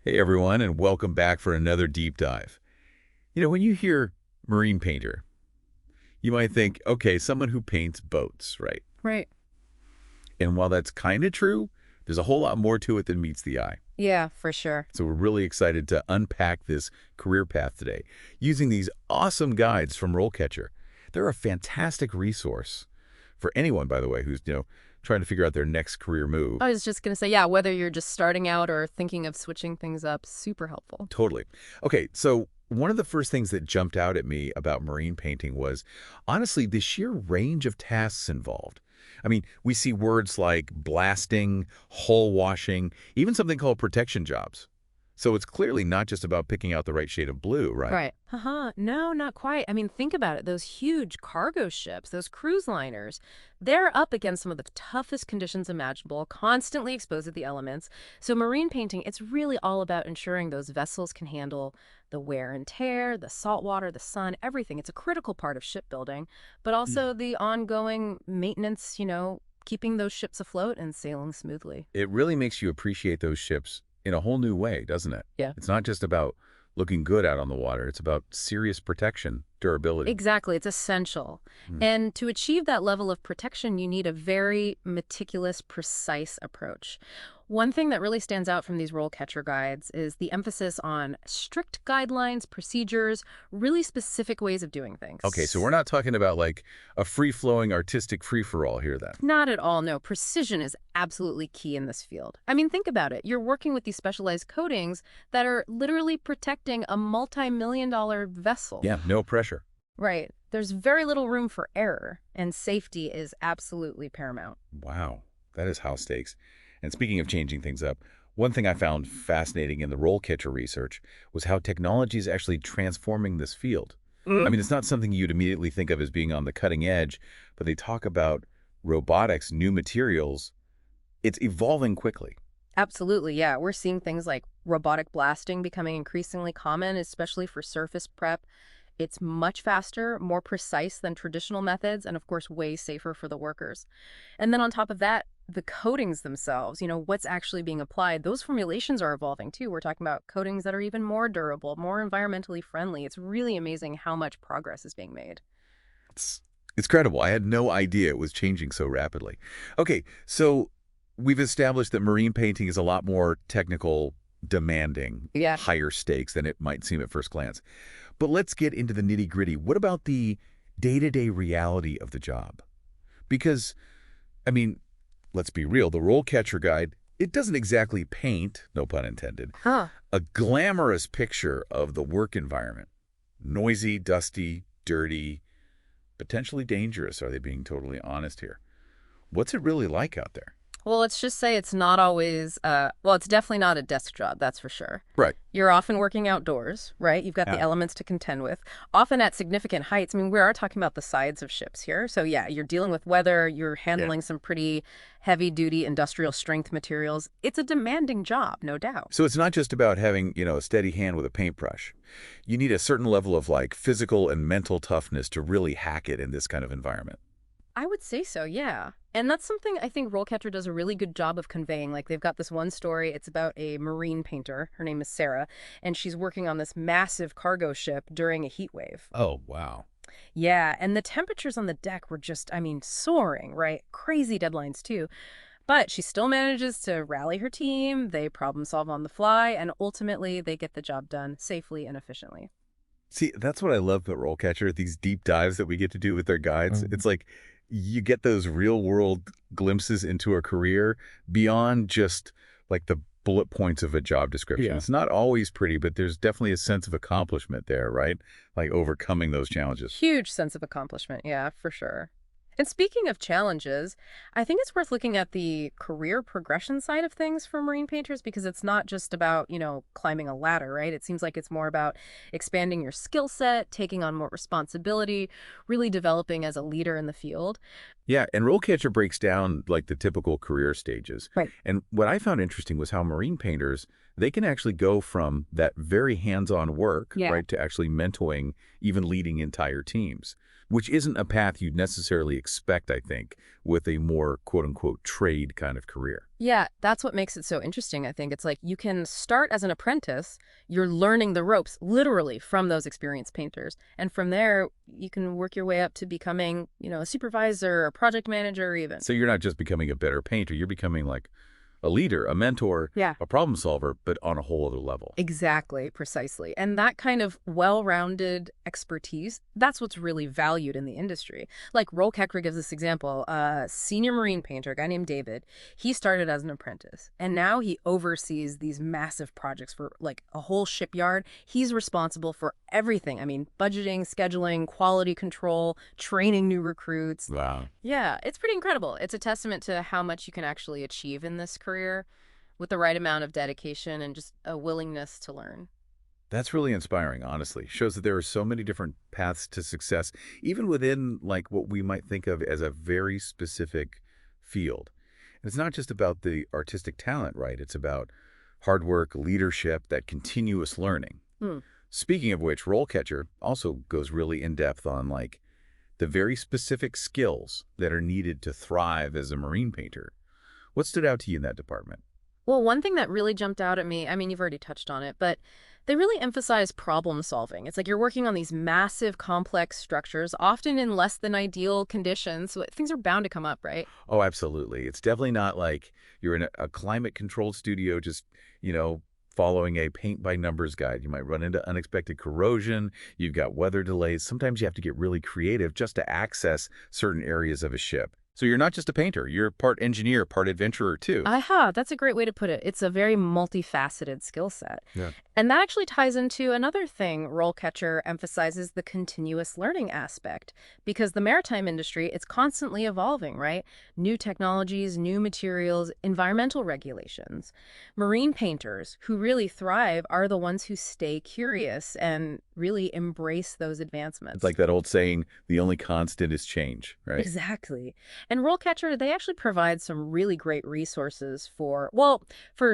Hey everyone, and welcome back for another deep dive. When you hear marine painter, you might think, okay, someone who paints boats, right? Right. And while that's kind of true, there's a whole lot more to it than meets the eye. Yeah, for sure. So we're really excited to unpack this career path today using these awesome guides from RoleCatcher. They're a fantastic resource for anyone, by the way, who's, trying to figure out their next career move. I was just going to say, yeah, whether you're just starting out or thinking of switching things up, super helpful. Totally. Okay, so one of the first things that jumped out at me about marine painting was, honestly, the sheer range of tasks involved. I mean, we see words like blasting, hull washing, even something called protection jobs. So it's clearly not just about picking out the right shade of blue, right? Right. Haha. No, not quite. I mean, think about it. Those huge cargo ships, those cruise liners, they're up against some of the toughest conditions imaginable, constantly exposed to the elements. So marine painting, it's really all about ensuring those vessels can handle the wear and tear, the salt water, the sun, everything. It's a critical part of shipbuilding, but Mm. also the ongoing maintenance, keeping those ships afloat and sailing smoothly. It really makes you appreciate those ships in a whole new way, doesn't it? Yeah. It's not just about looking good out on the water. It's about serious protection, durability. Exactly, it's essential. Mm. And to achieve that level of protection, you need a very meticulous, precise approach. One thing that really stands out from these role catcher guides is the emphasis on strict guidelines, procedures, really specific ways of doing Okay, so we're things. not talking about like a free-flowing artistic free-for-all here then. Not at all, no. Precision is absolutely key in this field. I mean, think about it. You're working with these specialized coatings that are literally protecting a multi-million-dollar vessel. Yeah, no pressure. Right. There's very little room for error, and safety is absolutely paramount. Wow, that is high stakes. And speaking of changing things up, one thing I found fascinating in the role catcher research was how technology is actually transforming this field. I mean, it's not something you'd immediately think of as being on the cutting edge, but they talk about robotics, new materials. It's evolving quickly. Absolutely, yeah. We're seeing things like robotic blasting becoming increasingly common, especially for surface prep. It's much faster, more precise than traditional methods, and of course, way safer for the workers. And then on top of that, the coatings themselves, what's actually being applied, those formulations are evolving too. We're talking about coatings that are even more durable, more environmentally friendly. It's really amazing how much progress is being made. It's, it's credible. I had no idea it was changing so rapidly. Okay, so we've established that marine painting is a lot more technical, demanding, Yeah. higher stakes than it might seem at first glance. But let's get into the nitty-gritty. What about the day-to-day reality of the job? Because, I mean, let's be real, the role catcher guide, it doesn't exactly paint, no pun intended, Huh. a glamorous picture of the work environment. Noisy, dusty, dirty, potentially dangerous. Are they being totally honest here? What's it really like out there? Well, let's just say it's not always, well, it's definitely not a desk job, that's for sure. Right. You're often working outdoors, right? You've got the Yeah. elements to contend with, often at significant heights. I mean, we are talking about the sides of ships here. So, yeah, you're dealing with weather, you're Yeah. handling some pretty heavy duty industrial strength materials. It's a demanding job, no doubt. So it's not just about having, a steady hand with a paintbrush. You need a certain level of like physical and mental toughness to really hack it in this kind of environment. I would say so, yeah. And that's something I think RoleCatcher does a really good job of conveying. Like, they've got this one story. It's about a marine painter. Her name is Sarah, and she's working on this massive cargo ship during a heat wave. Oh, wow. Yeah, and the temperatures on the deck were just, I mean, soaring, right? Crazy deadlines, too. But she still manages to rally her team, they problem solve on the fly, and ultimately they get the job done safely and efficiently. See, that's what I love about RoleCatcher, these deep dives that we get to do with their guides. Mhm. It's like you get those real world glimpses into a career beyond just like the bullet points of a job description. Yeah. It's not always pretty, but there's definitely a sense of accomplishment there, right? Like overcoming those challenges. Huge sense of accomplishment, yeah, for sure. And speaking of challenges, I think it's worth looking at the career progression side of things for marine painters because it's not just about, climbing a ladder, right? It seems like it's more about expanding your skill set, taking on more responsibility, really developing as a leader in the field. Yeah, and RoleCatcher breaks down like the typical career stages. Right. And what I found interesting was how marine painters, they can actually go from that very hands-on work, Yeah. right, to actually mentoring, even leading entire teams, which isn't a path you'd necessarily expect, I think, with a more quote-unquote trade kind of career. Yeah, that's what makes it so interesting, I think. It's like you can start as an apprentice, you're learning the ropes literally from those experienced painters. And from there, you can work your way up to becoming, a supervisor, a project manager even. So you're not just becoming a better painter, you're becoming like a leader, a mentor, Yeah. a problem solver, but on a whole other level. Exactly, precisely. And that kind of well-rounded expertise, that's what's really valued in the industry. Like RoleCatcher gives this example, a senior marine painter, a guy named David, he started as an apprentice, and now he oversees these massive projects for like a whole shipyard. He's responsible for everything. I mean, budgeting, scheduling, quality control, training new recruits. Wow. Yeah, it's pretty incredible. It's a testament to how much you can actually achieve in this career with the right amount of dedication and just a willingness to learn. That's really inspiring, honestly. Shows that there are so many different paths to success, even within like what we might think of as a very specific field. And it's not just about the artistic talent, right? It's about hard work, leadership, that continuous learning. Hmm. Speaking of which, RoleCatcher also goes really in depth on like the very specific skills that are needed to thrive as a marine painter. What stood out to you in that department? Well, one thing that really jumped out at me, I mean, you've already touched on it, but they really emphasize problem solving. It's like you're working on these massive, complex structures, often in less than ideal conditions. So things are bound to come up, right? Oh, absolutely. It's definitely not like you're in a climate-controlled studio just, following a paint-by-numbers guide. You might run into unexpected corrosion. You've got weather delays. Sometimes you have to get really creative just to access certain areas of a ship. So you're not just a painter. You're part engineer, part adventurer, too. Aha, that's a great way to put it. It's a very multifaceted skill set. Yeah. And that actually ties into another thing RoleCatcher emphasizes, the continuous learning aspect. Because the maritime industry, it's constantly evolving, right? New technologies, new materials, environmental regulations. Marine painters who really thrive are the ones who stay curious and really embrace those advancements. It's like that old saying, the only constant is change, right? Exactly. And RoleCatcher, they actually provide some really great resources for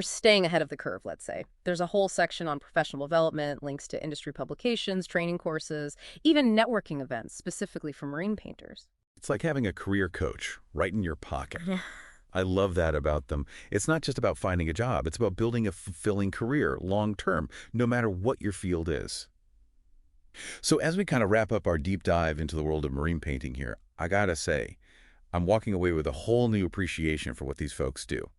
staying ahead of the curve, let's say. There's a whole section on professional development, links to industry publications, training courses, even networking events specifically for marine painters. It's like having a career coach right in your pocket. I love that about them. It's not just about finding a job. It's about building a fulfilling career long term, no matter what your field is. So as we kind of wrap up our deep dive into the world of marine painting here, I gotta say, I'm walking away with a whole new appreciation for what these folks do.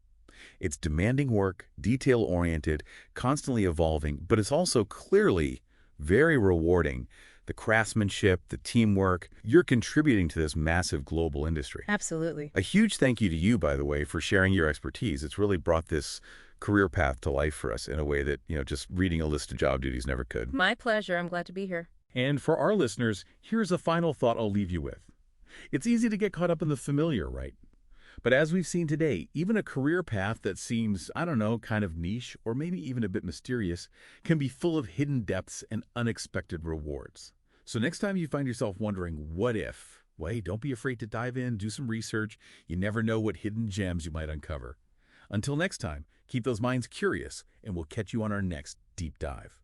It's demanding work, detail-oriented, constantly evolving, but it's also clearly very rewarding. The craftsmanship, the teamwork, you're contributing to this massive global industry. Absolutely. A huge thank you to you, by the way, for sharing your expertise. It's really brought this career path to life for us in a way that, just reading a list of job duties never could. My pleasure. I'm glad to be here. And for our listeners, here's a final thought I'll leave you with. It's easy to get caught up in the familiar, right? But as we've seen today, even a career path that seems, kind of niche or maybe even a bit mysterious can be full of hidden depths and unexpected rewards. So next time you find yourself wondering, what if? Well, hey, don't be afraid to dive in, do some research. You never know what hidden gems you might uncover. Until next time, keep those minds curious, and we'll catch you on our next deep dive.